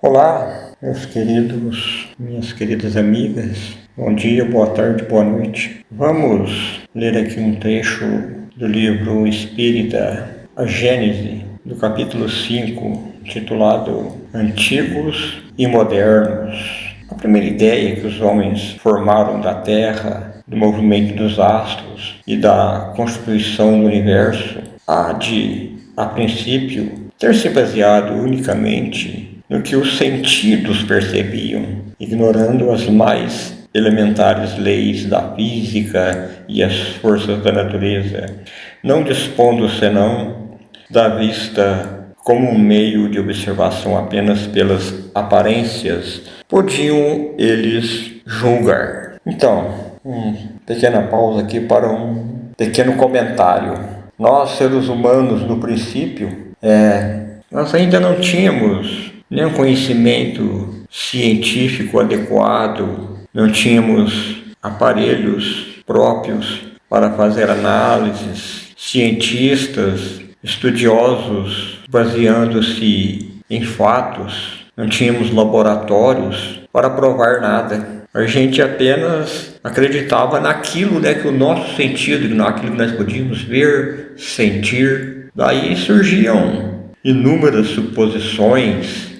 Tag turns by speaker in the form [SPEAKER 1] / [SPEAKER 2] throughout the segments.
[SPEAKER 1] Olá, minhas queridas amigas. Bom dia, boa tarde, boa noite. Vamos ler aqui um trecho do livro Espírita, a Gênese, do capítulo 5, titulado Antigos e Modernos. A primeira ideia que os homens formaram da Terra, do movimento dos astros e da constituição do universo há de, a princípio, ter se baseado unicamente no que os sentidos percebiam, ignorando as mais elementares leis da física e as forças da natureza, não dispondo senão da vista como um meio de observação apenas pelas aparências, podiam eles julgar. Então, pequena pausa aqui para um pequeno comentário. Nós, seres humanos, no princípio, nós ainda não tínhamos nenhum conhecimento científico adequado, não tínhamos aparelhos próprios para fazer análises, cientistas, estudiosos baseando-se em fatos, não tínhamos laboratórios para provar nada. A gente apenas acreditava naquilo, que o nosso sentido, naquilo que nós podíamos ver, sentir. Daí surgiam inúmeras suposições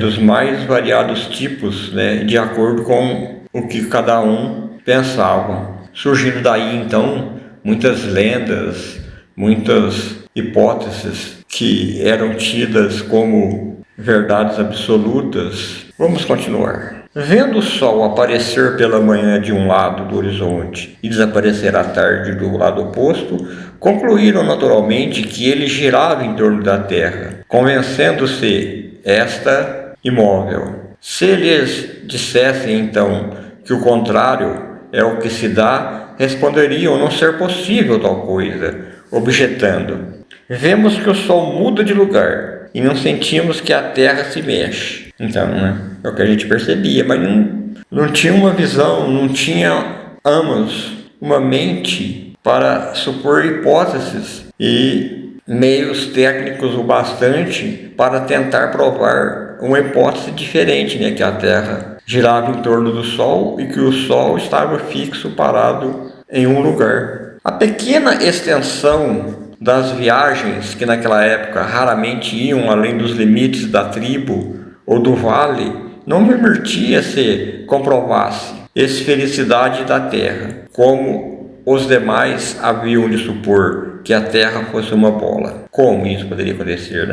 [SPEAKER 1] dos mais variados tipos, de acordo com o que cada um pensava. Surgindo daí, então, muitas lendas, muitas hipóteses que eram tidas como verdades absolutas. Vamos continuar. Vendo o sol aparecer pela manhã de um lado do horizonte e desaparecer à tarde do lado oposto, concluíram naturalmente que ele girava em torno da Terra, convencendo-se esta imóvel. Se eles dissessem então que o contrário é o que se dá, responderiam não ser possível tal coisa, objetando: vemos que o sol muda de lugar e não sentimos que a Terra se mexe. Então, é o que a gente percebia, mas não tinha uma visão, não tínhamos uma mente para supor hipóteses e meios técnicos o bastante para tentar provar uma hipótese diferente, que a Terra girava em torno do Sol e que o Sol estava fixo, parado em um lugar. A pequena extensão das viagens, que naquela época raramente iam além dos limites da tribo ou do vale, não permitia se comprovasse a esfericidade da Terra, como os demais haviam de supor que a Terra fosse uma bola. Como isso poderia acontecer,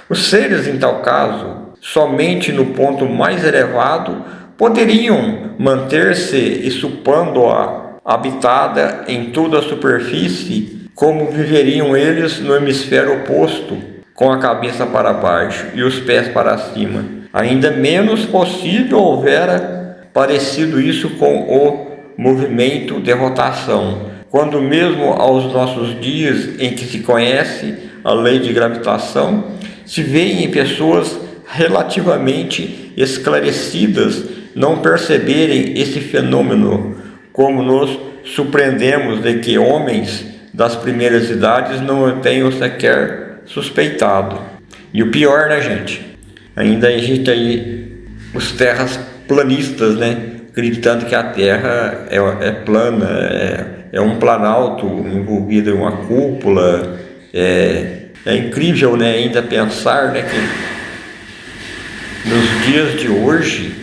[SPEAKER 1] Os seres, em tal caso, somente no ponto mais elevado, poderiam manter-se e supondo-a habitada em toda a superfície, como viveriam eles no hemisfério oposto, com a cabeça para baixo e os pés para cima. Ainda menos possível houvera parecido isso com o movimento de rotação, quando mesmo aos nossos dias em que se conhece a lei de gravitação, se vê em pessoas relativamente esclarecidas não perceberem esse fenômeno, como nos surpreendemos de que homens das primeiras idades não o tenham sequer suspeitado. E o pior, gente, ainda existe aí os terraplanistas, acreditando que a Terra é plana, é um planalto envolvido em uma cúpula. É incrível, ainda pensar, que nos dias de hoje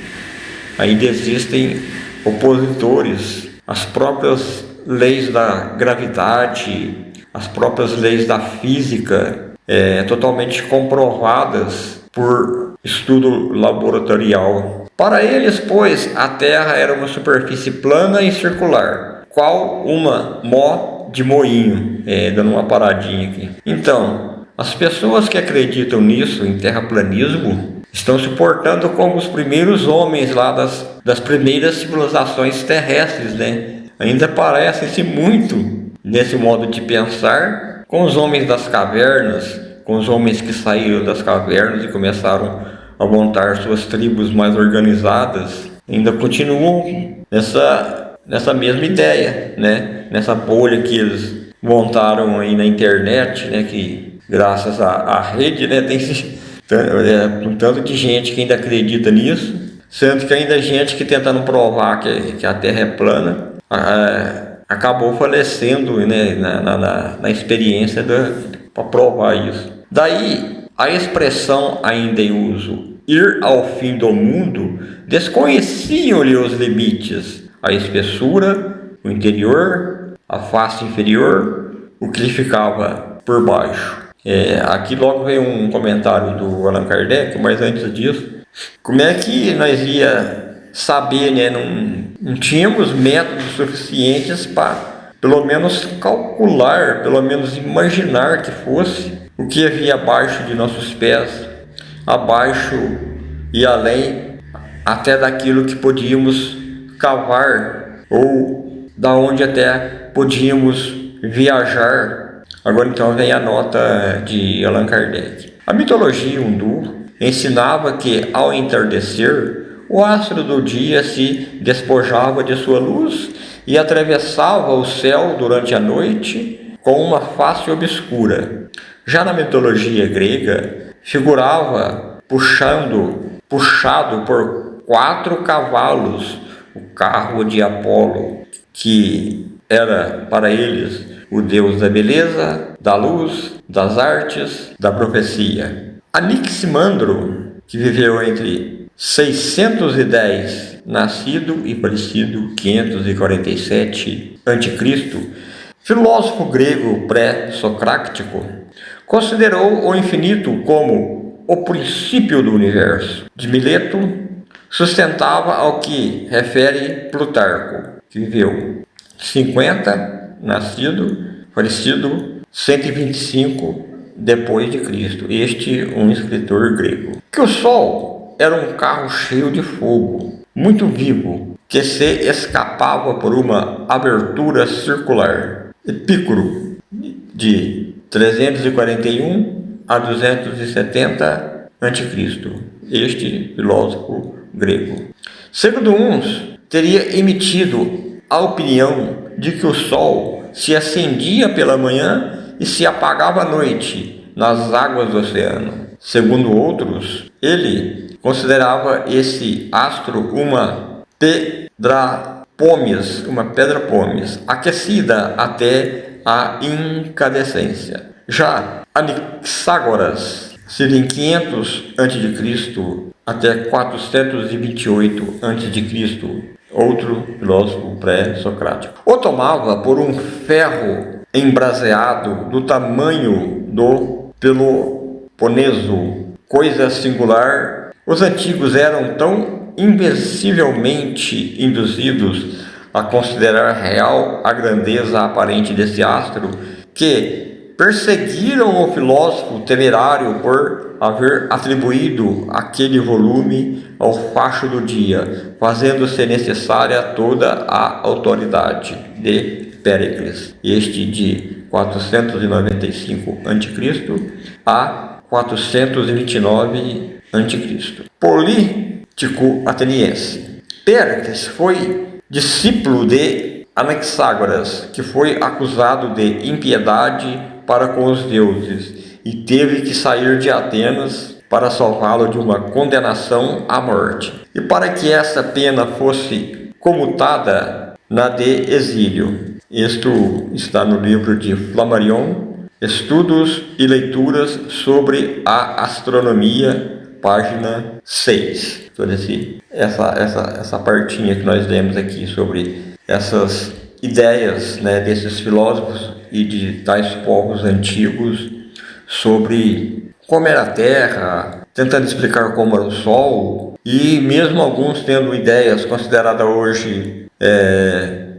[SPEAKER 1] ainda existem opositores às próprias leis da gravidade, às próprias leis da física, totalmente comprovadas por estudo laboratorial. Para eles, pois, a Terra era uma superfície plana e circular, qual uma mó de moinho, dando uma paradinha aqui. Então, as pessoas que acreditam nisso, em terraplanismo, estão se portando como os primeiros homens lá das primeiras civilizações terrestres, Ainda parecem-se muito nesse modo de pensar com os homens das cavernas, com os homens que saíram das cavernas e começaram a montar suas tribos mais organizadas. Ainda continuam nessa mesma ideia, Nessa bolha que eles montaram aí na internet, que graças à rede, Um tanto de gente que ainda acredita nisso, sendo que ainda gente que tentando provar que a Terra é plana, acabou falecendo, né, na experiência para provar isso. Daí, a expressão ainda em uso, ir ao fim do mundo, desconheciam-lhe os limites, a espessura, o interior, a face inferior, o que lhe ficava por baixo. Aqui logo veio um comentário do Allan Kardec, mas antes disso, como é que nós ia saber, né? Não tínhamos métodos suficientes para pelo menos calcular, pelo menos imaginar que fosse o que havia abaixo de nossos pés, abaixo e além até daquilo que podíamos cavar ou da onde até podíamos viajar. Agora então vem a nota de Allan Kardec. A mitologia hindu ensinava que ao entardecer o astro do dia se despojava de sua luz e atravessava o céu durante a noite com uma face obscura. Já na mitologia grega, figurava puxado por 4 cavalos, o carro de Apolo, que era para eles o deus da beleza, da luz, das artes, da profecia. Anaximandro, que viveu entre 610 nascido e falecido 547 a.C., filósofo grego pré-socrático, considerou o infinito como o princípio do universo. De Mileto sustentava ao que refere Plutarco, que viveu 50, nascido, falecido 125 depois de Cristo. Este um escritor grego. Que o Sol era um carro cheio de fogo, muito vivo, que se escapava por uma abertura circular. Epicuro, de 341 a 270 a.C., este filósofo grego. Segundo uns, teria emitido a opinião de que o Sol se acendia pela manhã e se apagava à noite nas águas do oceano. Segundo outros, ele considerava esse astro uma pedra pómez, aquecida até a incandescência. Já Anaxágoras, em 500 a.C. até 428 a.C., outro filósofo pré-socrático, o tomava por um ferro embraseado do tamanho do Peloponeso, coisa singular. Os antigos eram tão invencivelmente induzidos a considerar real a grandeza aparente desse astro que perseguiram o filósofo temerário por haver atribuído aquele volume ao facho do dia, fazendo-se necessária toda a autoridade de Péricles, este de 495 a.C. a 429 a.C. Político ateniense. Péricles foi discípulo de Anaxágoras, que foi acusado de impiedade para com os deuses e teve que sair de Atenas para salvá-lo de uma condenação à morte. E para que essa pena fosse comutada na de exílio. Isto está no livro de Flammarion, Estudos e Leituras sobre a Astronomia, página 6. Toda essa partinha que nós lemos aqui sobre essas ideias, né, desses filósofos e de tais povos antigos sobre como era a Terra, tentando explicar como era o Sol, e mesmo alguns tendo ideias consideradas hoje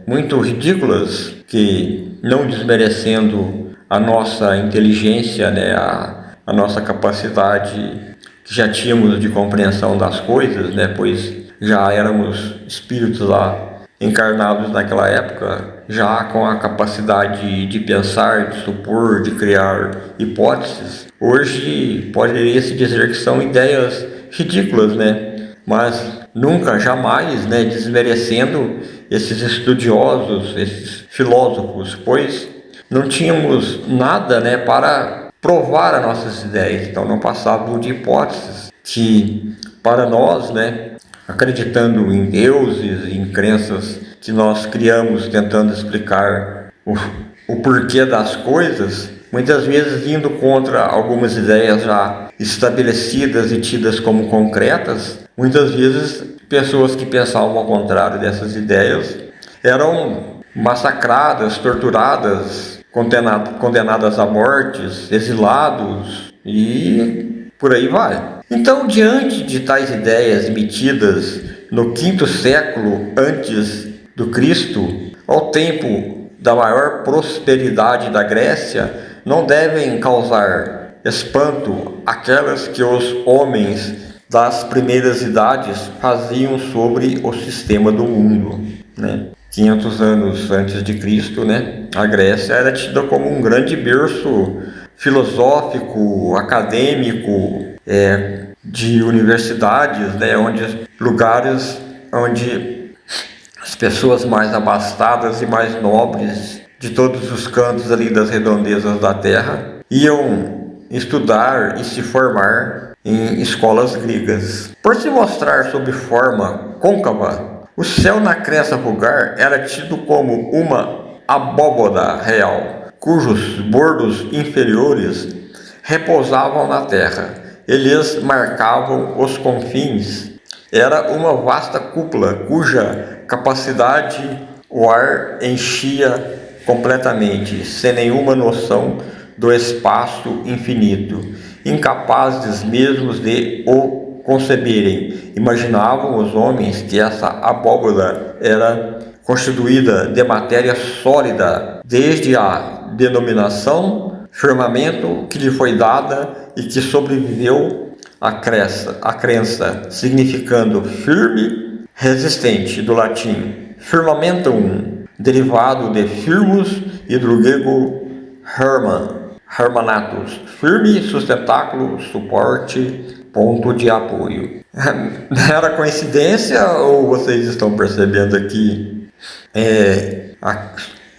[SPEAKER 1] muito ridículas, que não desmerecendo a nossa inteligência, né, a nossa capacidade que já tínhamos de compreensão das coisas, né, pois já éramos espíritos lá encarnados naquela época, já com a capacidade de pensar, de supor, de criar hipóteses. Hoje poderia-se dizer que são ideias ridículas, né? Mas nunca, jamais, né, desmerecendo esses estudiosos, esses filósofos, pois não tínhamos nada, né, para provar as nossas ideias. Então não passavam de hipóteses que, para nós, acreditando em deuses, em crenças que nós criamos tentando explicar o porquê das coisas, muitas vezes indo contra algumas ideias já estabelecidas e tidas como concretas, muitas vezes pessoas que pensavam ao contrário dessas ideias eram massacradas, torturadas, condenadas à mortes, exilados e por aí vai. Então, diante de tais ideias emitidas no quinto século antes do Cristo, ao tempo da maior prosperidade da Grécia, não devem causar espanto aquelas que os homens das primeiras idades faziam sobre o sistema do mundo, 500 anos antes de Cristo, a Grécia era tida como um grande berço filosófico, acadêmico, de universidades, lugares onde as pessoas mais abastadas e mais nobres de todos os cantos ali das redondezas da terra iam estudar e se formar em escolas gregas. Por se mostrar sob forma côncava, o céu na crença vulgar era tido como uma abóboda real, cujos bordos inferiores repousavam na terra. Eles marcavam os confins. Era uma vasta cúpula cuja capacidade o ar enchia completamente, sem nenhuma noção do espaço infinito, incapazes mesmo de o conceberem. Imaginavam os homens que essa abóboda era constituída de matéria sólida, desde a denominação firmamento que lhe foi dada e que sobreviveu à crença, significando firme, resistente, do latim firmamentum, derivado de firmus e do grego hermanatus, firme, sustentáculo, suporte, ponto de apoio. Era coincidência ou vocês estão percebendo aqui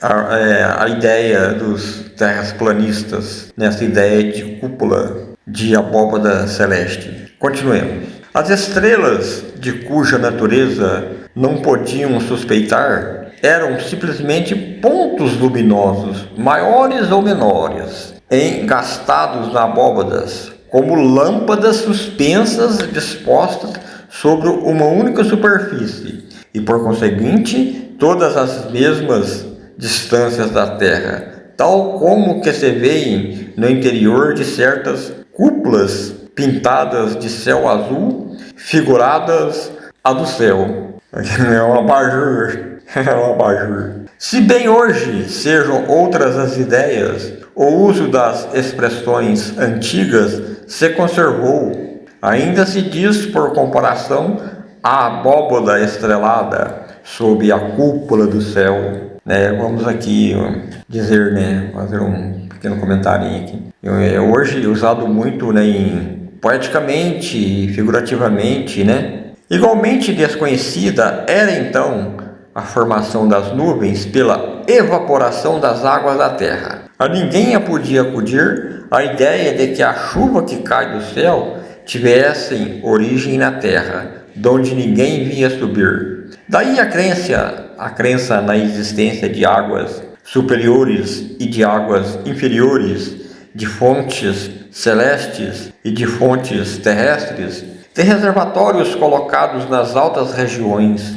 [SPEAKER 1] a ideia dos terraplanistas nessa ideia de cúpula de abóbada celeste? Continuemos. As estrelas, de cuja natureza não podiam suspeitar, eram simplesmente pontos luminosos, maiores ou menores, engastados na abóbadas, como lâmpadas suspensas dispostas sobre uma única superfície, e por conseguinte, todas as mesmas distâncias da Terra, tal como que se veem no interior de certas cúpulas pintadas de céu azul, figuradas a do céu. É um abajur. Se bem hoje sejam outras as ideias, o uso das expressões antigas se conservou. Ainda se diz, por comparação, a abóboda estrelada sob a cúpula do céu. Vamos aqui dizer, fazer um pequeno comentário aqui. É hoje usado muito, poeticamente e figurativamente, Igualmente desconhecida era então a formação das nuvens pela evaporação das águas da terra. A ninguém podia acudir a ideia de que a chuva que cai do céu tivesse origem na terra, de onde ninguém via subir. Daí a crença na existência de águas superiores e de águas inferiores, de fontes celestes e de fontes terrestres, de reservatórios colocados nas altas regiões,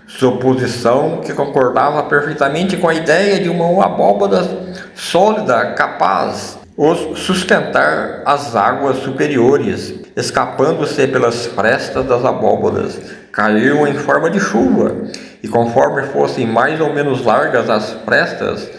[SPEAKER 1] suposição que concordava perfeitamente com a ideia de uma abóbada sólida capaz de sustentar as águas superiores, escapando-se pelas frestas das abóbadas, caíam em forma de chuva, e conforme fossem mais ou menos largas as frestas,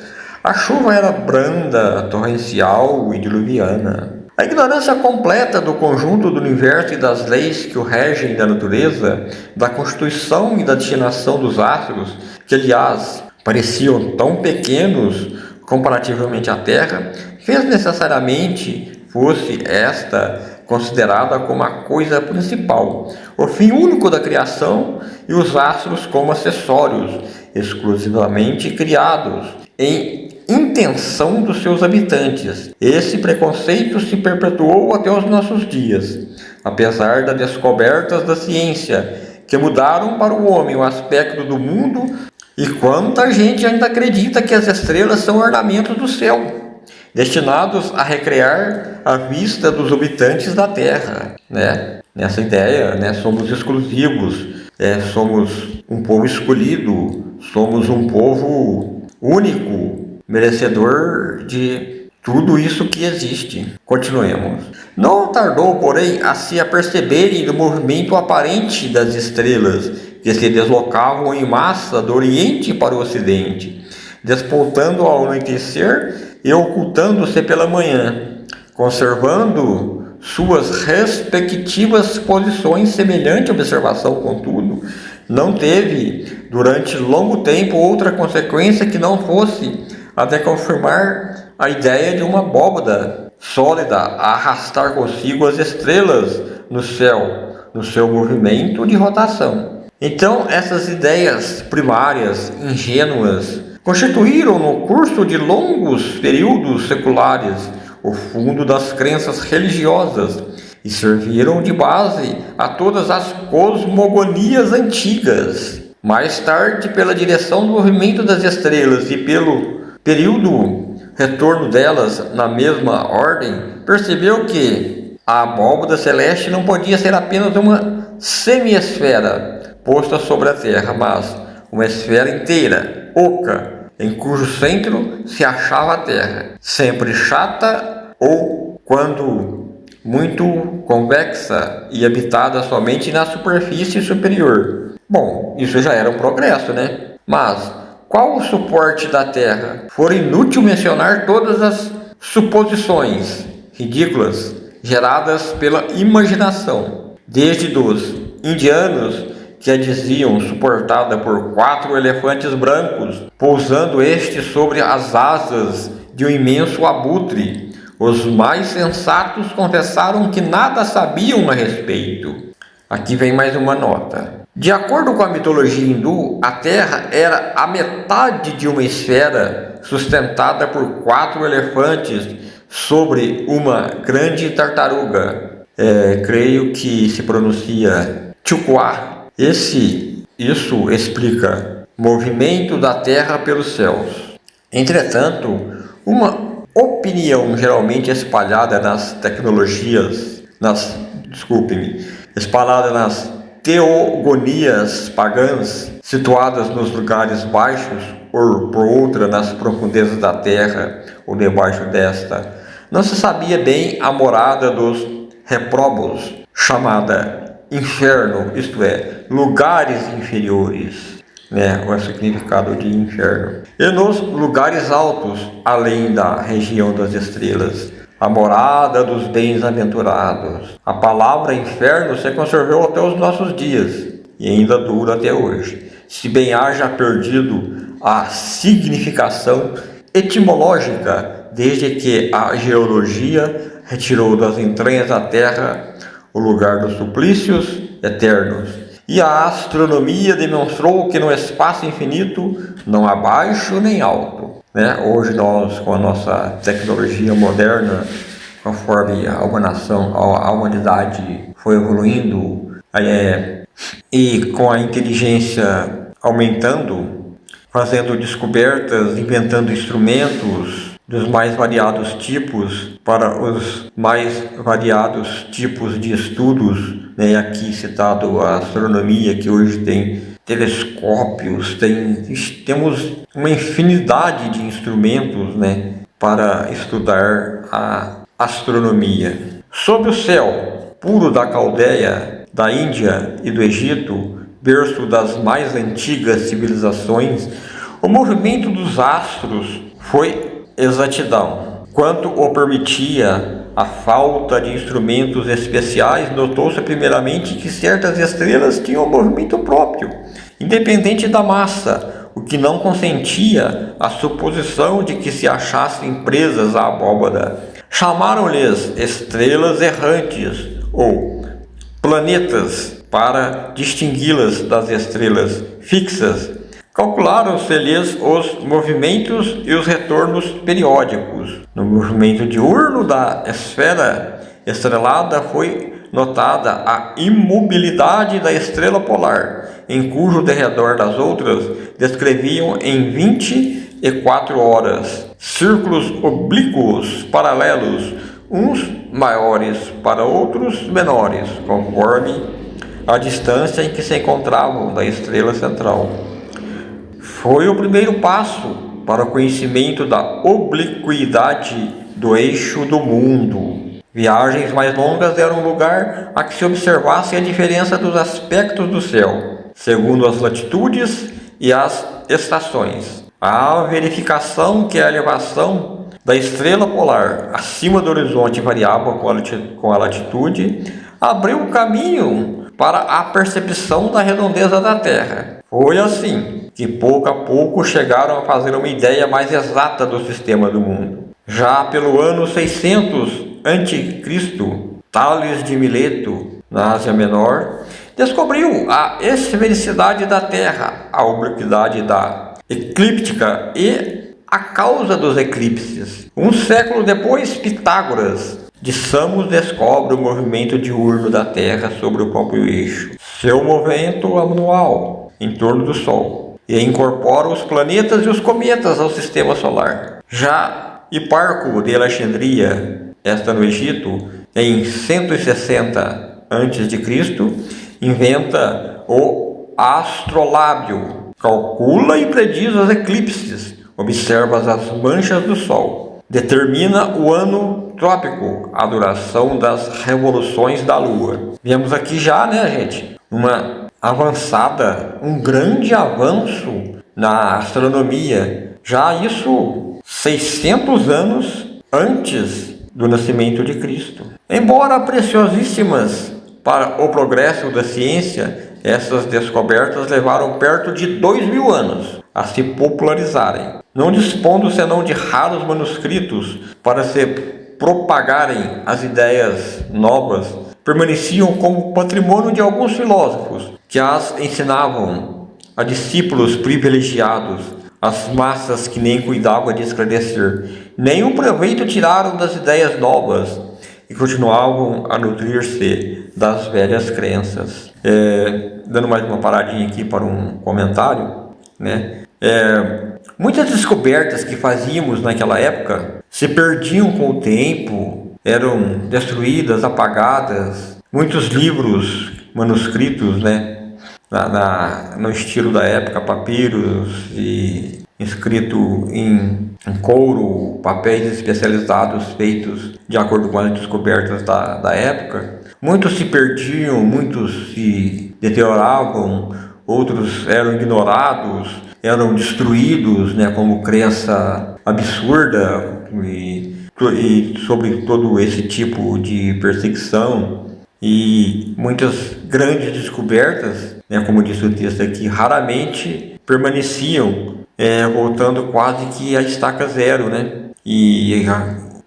[SPEAKER 1] a chuva era branda, torrencial e diluviana. A ignorância completa do conjunto do universo e das leis que o regem da natureza, da constituição e da destinação dos astros, que aliás pareciam tão pequenos comparativamente à Terra, fez necessariamente fosse esta considerada como a coisa principal, o fim único da criação, e os astros como acessórios, exclusivamente criados em intenção dos seus habitantes. Esse preconceito se perpetuou até os nossos dias, apesar das descobertas da ciência, que mudaram para o homem o aspecto do mundo, e quanta gente ainda acredita que as estrelas são ornamentos do céu, destinados a recrear a vista dos habitantes da Terra, né? Nessa ideia, né, somos exclusivos, somos um povo escolhido, somos um povo único, merecedor de tudo isso que existe. Continuemos. Não tardou, porém, a se aperceberem do movimento aparente das estrelas, que se deslocavam em massa do Oriente para o Ocidente, despontando ao anoitecer e ocultando-se pela manhã, conservando suas respectivas posições. Semelhante observação, contudo, não teve durante longo tempo outra consequência que não fosse a de confirmar a ideia de uma abóbada sólida a arrastar consigo as estrelas no céu, no seu movimento de rotação. Então, essas ideias primárias, ingênuas, constituíram no curso de longos períodos seculares o fundo das crenças religiosas e serviram de base a todas as cosmogonias antigas. Mais tarde, pela direção do movimento das estrelas e pelo período retorno delas na mesma ordem, percebeu que a abóbada celeste não podia ser apenas uma semiesfera posta sobre a Terra, mas uma esfera inteira, oca, em cujo centro se achava a Terra, sempre chata ou, quando muito, convexa e habitada somente na superfície superior. Bom, isso já era um progresso, né? Mas qual o suporte da Terra? For inútil mencionar todas as suposições ridículas geradas pela imaginação, desde dos indianos que a diziam suportada por 4 elefantes brancos, pousando estes sobre as asas de um imenso abutre. Os mais sensatos confessaram que nada sabiam a respeito. Aqui vem mais uma nota. De acordo com a mitologia hindu, a Terra era a metade de uma esfera sustentada por 4 elefantes sobre uma grande tartaruga. Creio que se pronuncia Chukwa. Isso explica movimento da Terra pelos céus. Entretanto, uma opinião geralmente espalhada nas teogonias pagãs, situadas nos lugares baixos, ou por outra nas profundezas da terra ou debaixo desta, não se sabia bem a morada dos réprobos, chamada inferno, isto é, lugares inferiores, né, o significado de inferno, e nos lugares altos, além da região das estrelas, a morada dos bem-aventurados. A palavra inferno se conservou até os nossos dias e ainda dura até hoje, se bem haja perdido a significação etimológica desde que a geologia retirou das entranhas da terra o lugar dos suplícios eternos, e a astronomia demonstrou que no espaço infinito não há baixo nem alto, né? Hoje nós, com a nossa tecnologia moderna, conforme a humanidade foi evoluindo, e com a inteligência aumentando, fazendo descobertas, inventando instrumentos dos mais variados tipos para os mais variados tipos de estudos, né? Aqui citado a astronomia, que hoje tem telescópios, temos uma infinidade de instrumentos, né, para estudar a astronomia. Sob o céu puro da Caldeia, da Índia e do Egito, berço das mais antigas civilizações, o movimento dos astros foi exatidão. Quanto o permitia a falta de instrumentos especiais, notou-se primeiramente que certas estrelas tinham um movimento próprio, independente da massa, o que não consentia a suposição de que se achassem presas à abóbada. Chamaram-lhes estrelas errantes ou planetas para distingui-las das estrelas fixas, Calcularam-se-lhes os movimentos e os retornos periódicos. No movimento diurno da esfera estrelada foi notada a imobilidade da estrela polar, em cujo derredor das outras descreviam em 24 horas círculos oblíquos paralelos, uns maiores para outros menores, conforme a distância em que se encontravam da estrela central. Foi o primeiro passo para o conhecimento da obliquidade do eixo do mundo. Viagens mais longas deram lugar a que se observasse a diferença dos aspectos do céu, segundo as latitudes e as estações. A verificação que a elevação da estrela polar acima do horizonte variava com a latitude abriu o caminho para a percepção da redondeza da Terra. Foi assim que pouco a pouco chegaram a fazer uma ideia mais exata do sistema do mundo. Já pelo ano 600 a.C., Tales de Mileto, na Ásia Menor, descobriu a esfericidade da Terra, a obliquidade da eclíptica e a causa dos eclipses. Um século depois, Pitágoras de Samos descobre o movimento diurno da Terra sobre o próprio eixo, seu movimento anual em torno do Sol, e incorpora os planetas e os cometas ao sistema solar. Já Hiparco de Alexandria, esta no Egito, em 160 a.C., inventa o astrolábio, calcula e prediz os eclipses, observa as manchas do Sol, determina o ano trópico, a duração das revoluções da Lua. Vemos aqui já, né, gente, um grande avanço na astronomia, já isso 600 anos antes do nascimento de Cristo. Embora preciosíssimas para o progresso da ciência, essas descobertas levaram perto de 2000 anos a se popularizarem, não dispondo senão de raros manuscritos para se propagarem as ideias novas, permaneciam como patrimônio de alguns filósofos que as ensinavam a discípulos privilegiados, as massas que nem cuidavam de esclarecer. Nenhum proveito tiraram das ideias novas e continuavam a nutrir-se das velhas crenças. Dando mais uma paradinha aqui para um comentário, né? Muitas descobertas que fazíamos naquela época se perdiam com o tempo, eram destruídas, apagadas. Muitos livros, manuscritos, né, no estilo da época, papiros e escrito em couro, papéis especializados feitos de acordo com as descobertas da época. Muitos se perdiam, muitos se deterioravam, outros eram ignorados, eram destruídos, né, como crença absurda e sobre todo esse tipo de perseguição. E muitas grandes descobertas, né, como disse o texto aqui, raramente permaneciam, voltando quase que a estaca zero, né? E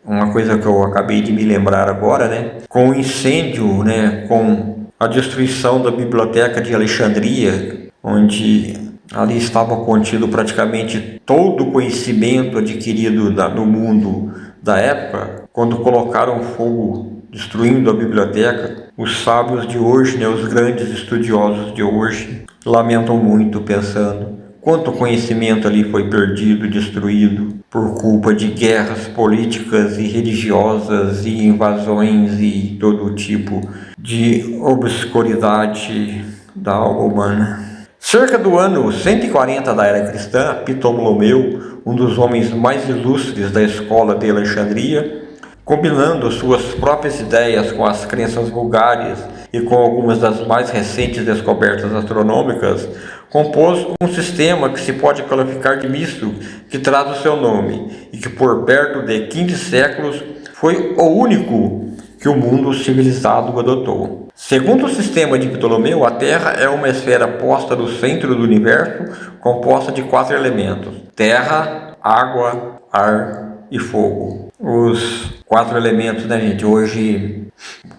[SPEAKER 1] uma coisa que eu acabei de me lembrar agora, né, com o incêndio, né, com a destruição da Biblioteca de Alexandria, onde ali estava contido praticamente todo o conhecimento adquirido no mundo da época, quando colocaram fogo destruindo a biblioteca, os sábios de hoje, né, os grandes estudiosos de hoje, lamentam muito pensando quanto conhecimento ali foi perdido, destruído por culpa de guerras políticas e religiosas e invasões e todo tipo de obscuridade da alma humana. Cerca do ano 140 da era cristã, Ptolomeu, um dos homens mais ilustres da escola de Alexandria, combinando suas próprias ideias com as crenças vulgares e com algumas das mais recentes descobertas astronômicas, compôs um sistema que se pode qualificar de misto, que traz o seu nome, e que por perto de 15 séculos foi o único que o mundo civilizado adotou. Segundo o sistema de Ptolomeu, a Terra é uma esfera posta no centro do universo, composta de 4 elementos: terra, água, ar e fogo. Os 4 elementos, né, gente, hoje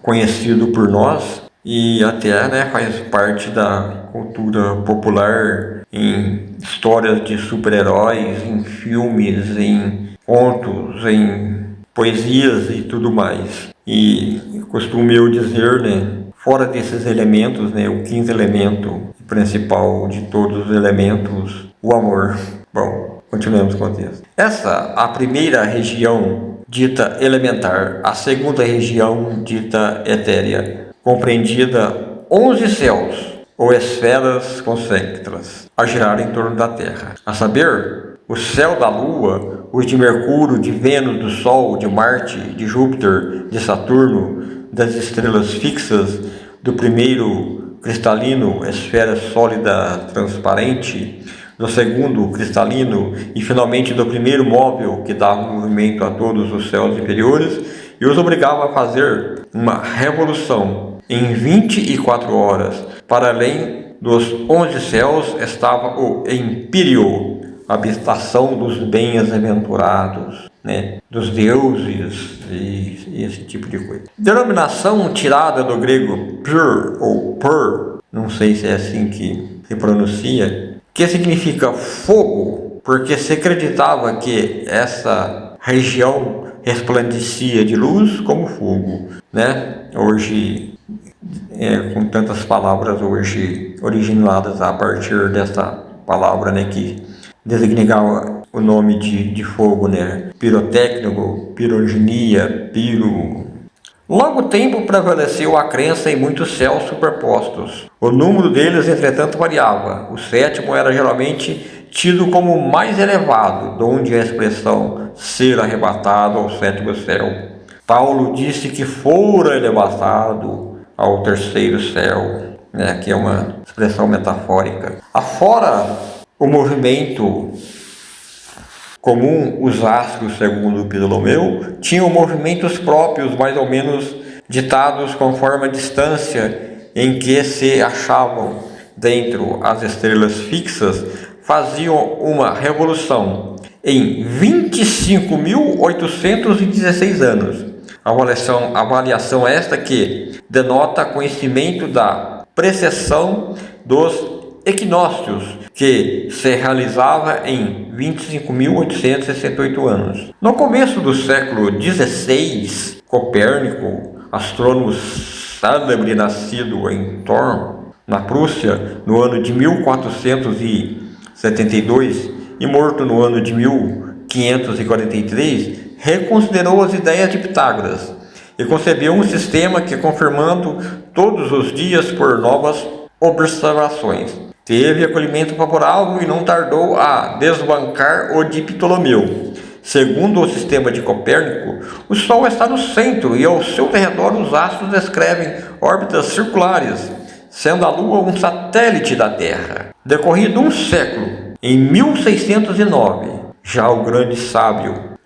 [SPEAKER 1] conhecido por nós e até, né, faz parte da cultura popular em histórias de super-heróis, em filmes, em contos, em poesias e tudo mais. E costumo eu dizer, né, fora desses elementos, né, o quinto elemento principal de todos os elementos, o amor. Bom, continuemos com o texto. Essa, a primeira região dita elementar, a segunda região dita etérea, compreendida 11 céus ou esferas concêntricas a girar em torno da Terra, a saber, o céu da Lua, os de Mercúrio, de Vênus, do Sol, de Marte, de Júpiter, de Saturno, das estrelas fixas, do primeiro cristalino, esfera sólida transparente, do segundo cristalino e finalmente do primeiro móvel que dava movimento a todos os céus inferiores e os obrigava a fazer uma revolução em 24 horas. Para além dos 11 céus estava o Empírio, habitação dos bem-aventurados, né, dos deuses e esse tipo de coisa. Denominação tirada do grego pur ou pur, não sei se é assim que se pronuncia, que significa fogo, porque se acreditava que essa região resplandecia de luz como fogo, né? Hoje, com tantas palavras hoje originadas a partir dessa palavra, né, que designava o nome de fogo, né? Pirotécnico, pirogenia, piro. Longo tempo prevaleceu a crença em muitos céus superpostos. O número deles, entretanto, variava. O sétimo era geralmente tido como o mais elevado, donde a expressão ser arrebatado ao sétimo céu. Paulo disse que fora arrebatado ao terceiro céu, né, que é uma expressão metafórica. Afora o movimento comum, os astros, segundo Ptolomeu, tinham movimentos próprios, mais ou menos ditados conforme a distância em que se achavam dentro as estrelas fixas, faziam uma revolução em 25.816 anos. Avaliação esta que denota conhecimento da precessão dos equinócios, que se realizava em 25.868 anos. No começo do século XVI, Copérnico, astrônomo célebre nascido em Thorn, na Prússia, no ano de 1472 e morto no ano de 1543, reconsiderou as ideias de Pitágoras e concebeu um sistema que, confirmando todos os dias por novas observações, teve acolhimento favorável e não tardou a desbancar o de Ptolomeu. Segundo o sistema de Copérnico, o Sol está no centro e ao seu redor os astros descrevem órbitas circulares, sendo a Lua um satélite da Terra. Decorrido um século, em 1609, já o grande sábio,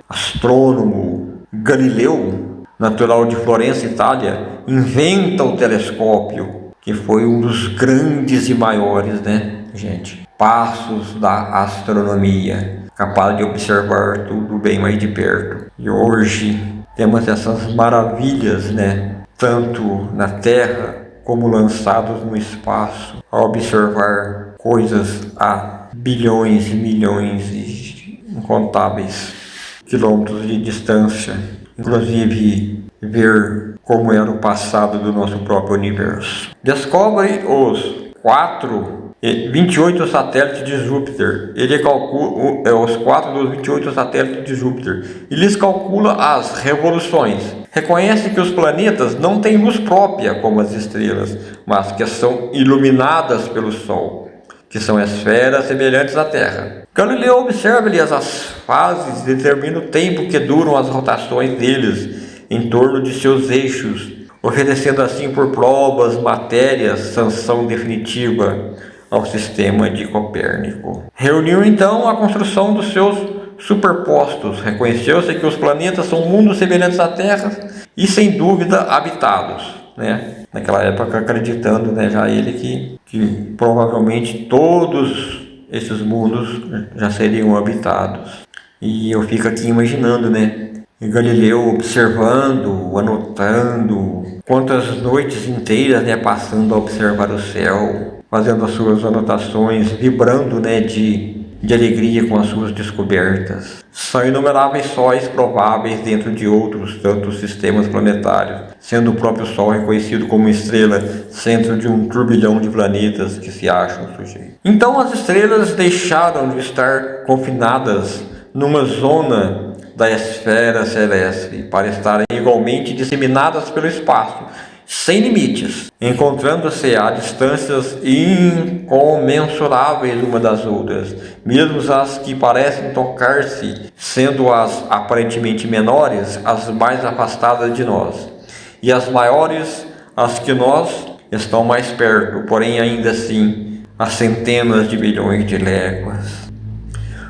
[SPEAKER 1] astrônomo Galileu, natural de Florença, Itália, inventa o telescópio, que foi um dos grandes e maiores, passos da astronomia, capaz de observar tudo bem mais de perto. E hoje temos essas maravilhas, tanto na Terra como lançados no espaço, a observar coisas a bilhões e milhões e incontáveis quilômetros de distância, inclusive ver como era o passado do nosso próprio universo. Descobre os 28 satélites de Júpiter. Ele calcula os 4 dos 28 satélites de Júpiter. E lhes calcula as revoluções. Reconhece que os planetas não têm luz própria como as estrelas, mas que são iluminadas pelo Sol, que são esferas semelhantes à Terra. Galileu observa-lhes as fases e determina o tempo que duram as rotações deles em torno de seus eixos, oferecendo assim por provas, matérias, sanção definitiva ao sistema de Copérnico. Reuniu então a construção dos seus superpostos. Reconheceu-se que os planetas são mundos semelhantes à Terra e sem dúvida habitados, Naquela época acreditando, já ele que provavelmente todos esses mundos já seriam habitados. E eu fico aqui imaginando, E Galileu observando, anotando, quantas noites inteiras, né, passando a observar o céu, fazendo as suas anotações, vibrando, né, de alegria com as suas descobertas. São inumeráveis sóis prováveis dentro de outros tantos sistemas planetários, sendo o próprio Sol reconhecido como estrela, centro de um turbilhão de planetas que se acham sujeitos. Então as estrelas deixaram de estar confinadas numa zona da esfera celeste para estarem igualmente disseminadas pelo espaço, sem limites, encontrando-se a distâncias incomensuráveis uma das outras, mesmo as que parecem tocar-se, sendo as aparentemente menores as mais afastadas de nós, e as maiores as que nós estão mais perto, porém ainda assim a centenas de milhões de léguas.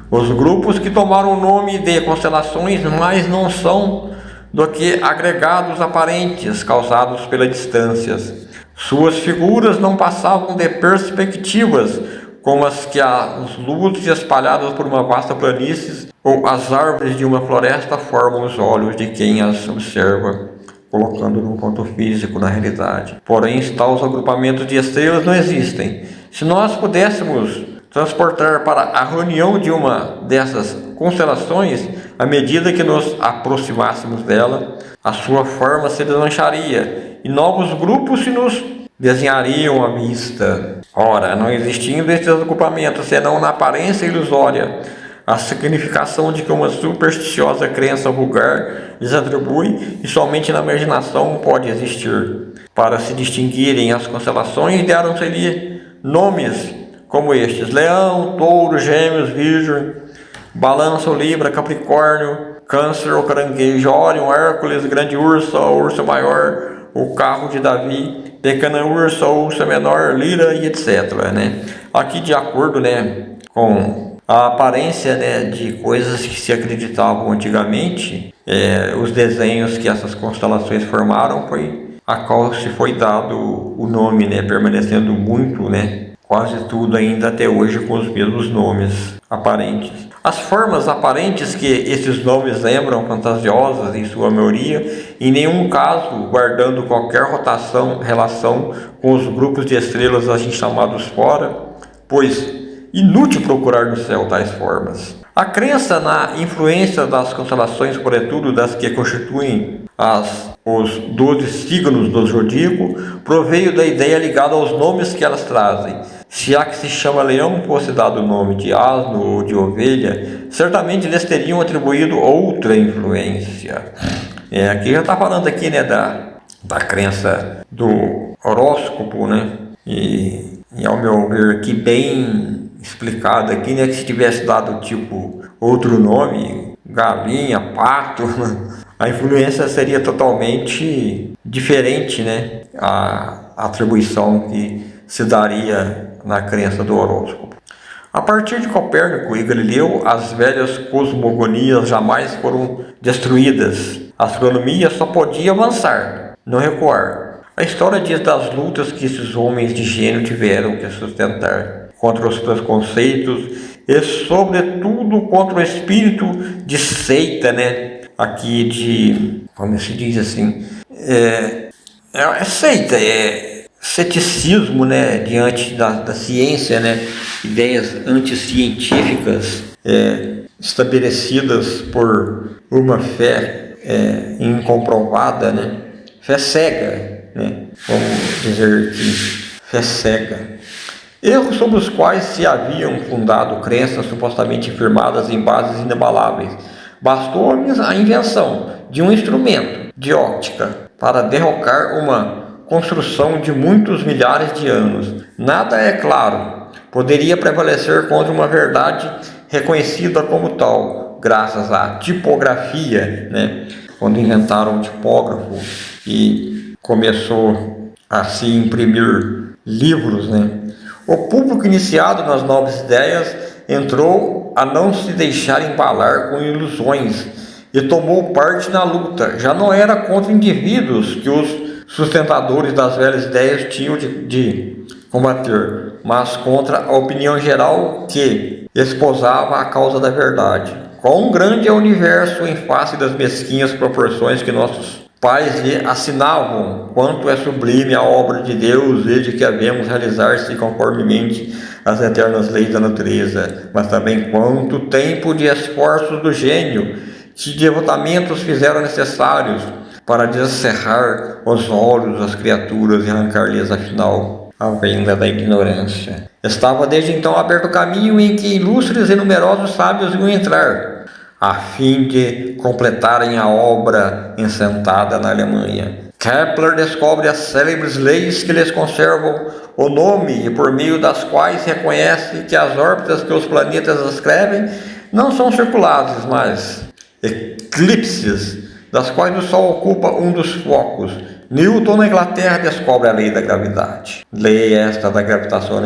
[SPEAKER 1] Os grupos que tomaram o nome de constelações, mas não são do que agregados aparentes causados pelas distâncias. Suas figuras não passavam de perspectivas, como as que as luzes espalhadas por uma vasta planície ou as árvores de uma floresta formam os olhos de quem as observa, colocando num ponto físico na realidade. Porém, tais agrupamentos de estrelas não existem. Se nós pudéssemos transportar para a reunião de uma dessas constelações, à medida que nos aproximássemos dela, a sua forma se desmancharia e novos grupos se nos desenhariam à vista. Ora, não existindo estes agrupamentos, senão na aparência ilusória, a significação de que uma supersticiosa crença vulgar lhes atribui e somente na imaginação pode existir. Para se distinguirem as constelações, deram-se-lhe nomes como estes: Leão, Touro, Gêmeos, Virgem, Balança, Libra, Capricórnio, Câncer, o Caranguejo, Órion, Hércules, Grande Urso, Urso Maior, o Carro de Davi, Pequena Ursa, Ursa Menor, Lira e etc. Né? Aqui, de acordo, né, com a aparência, né, de coisas que se acreditavam antigamente, os desenhos que essas constelações formaram foi a qual se foi dado o nome, né, permanecendo muito, né, quase tudo ainda até hoje com os mesmos nomes aparentes. As formas aparentes que esses nomes lembram, fantasiosas em sua maioria, em nenhum caso guardando qualquer relação com os grupos de estrelas assim chamados fora, pois inútil procurar no céu tais formas. A crença na influência das constelações, sobretudo das que constituem os 12 signos do zodíaco, proveio da ideia ligada aos nomes que elas trazem. Se a que se chama leão fosse dado o nome de asno ou de ovelha, certamente eles teriam atribuído outra influência. Aqui já está falando aqui, né, da crença do horóscopo, né? E ao meu ver aqui bem explicado aqui, né, que se tivesse dado tipo outro nome, galinha, pato, a influência seria totalmente diferente, né? A atribuição que se daria na crença do horóscopo. A partir de Copérnico e Galileu, as velhas cosmogonias jamais foram destruídas. A astronomia só podia avançar, não recuar. A história diz das lutas que esses homens de gênio tiveram que sustentar contra os preconceitos e, sobretudo, contra o espírito de seita, né? Aqui de, como se diz assim, seita, ceticismo, né, diante da ciência, né, ideias anticientíficas estabelecidas por uma fé incomprovada, né, fé cega, né, vamos dizer que fé cega. Erros sobre os quais se haviam fundado crenças supostamente firmadas em bases inabaláveis. Bastou a invenção de um instrumento de óptica para derrocar uma construção de muitos milhares de anos. Nada, é claro, poderia prevalecer contra uma verdade reconhecida como tal, graças à tipografia, né? Quando inventaram o tipógrafo e começou a se imprimir livros, né? O público iniciado nas novas ideias entrou a não se deixar embalar com ilusões e tomou parte na luta. Já não era contra indivíduos que os sustentadores das velhas ideias tinham de combater, mas contra a opinião geral que esposava a causa da verdade. Quão grande é o universo em face das mesquinhas proporções que nossos pais lhe assinavam, quanto é sublime a obra de Deus e de que havemos realizar-se conformemente às eternas leis da natureza, mas também quanto tempo de esforços do gênio, que devotamentos fizeram necessários para descerrar os olhos das criaturas e arrancar-lhes afinal a venda da ignorância. Estava desde então aberto o caminho em que ilustres e numerosos sábios iam entrar, a fim de completarem a obra encentada na Alemanha. Kepler descobre as célebres leis que lhes conservam o nome e por meio das quais reconhece que as órbitas que os planetas descrevem não são circulares, mas eclipses, das quais o Sol ocupa um dos focos. Newton, na Inglaterra, descobre a lei da gravidade. Lei esta da gravitação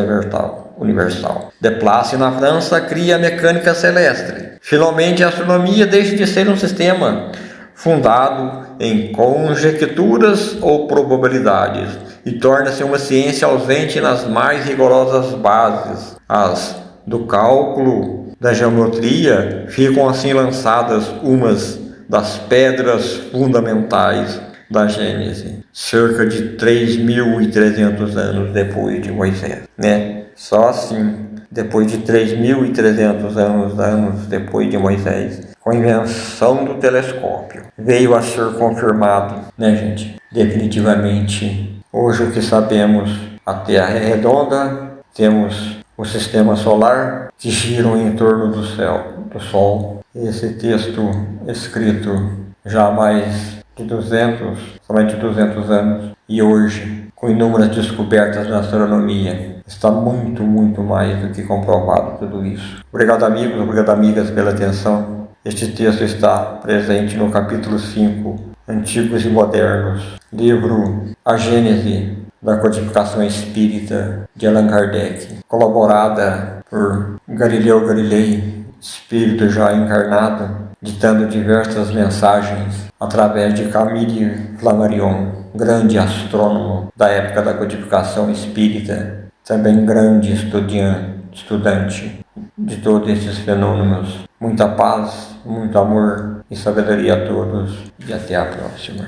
[SPEAKER 1] universal. Laplace, na França, cria a mecânica celeste. Finalmente, a astronomia deixa de ser um sistema fundado em conjecturas ou probabilidades e torna-se uma ciência ausente nas mais rigorosas bases. As do cálculo da geometria ficam assim lançadas umas das pedras fundamentais da Gênese, cerca de 3.300 anos depois de Moisés, né? Só assim, depois de 3.300 anos depois de Moisés, com a invenção do telescópio, veio a ser confirmado, né, gente? Definitivamente, hoje o que sabemos, a Terra é redonda, temos o sistema solar que gira em torno do céu, do Sol. Esse texto escrito já há mais de 200 anos, e hoje, com inúmeras descobertas na astronomia, está muito mais do que comprovado tudo isso. Obrigado, amigos, obrigado, amigas, pela atenção. Este texto está presente no capítulo 5, Antigos e Modernos, livro A Gênese da Codificação Espírita, de Allan Kardec, colaborada por Galileu Galilei, espírito já encarnado, ditando diversas mensagens através de Camille Flammarion, grande astrônomo da época da codificação espírita, também grande estudante de todos esses fenômenos. Muita paz, muito amor e sabedoria a todos, e até a próxima.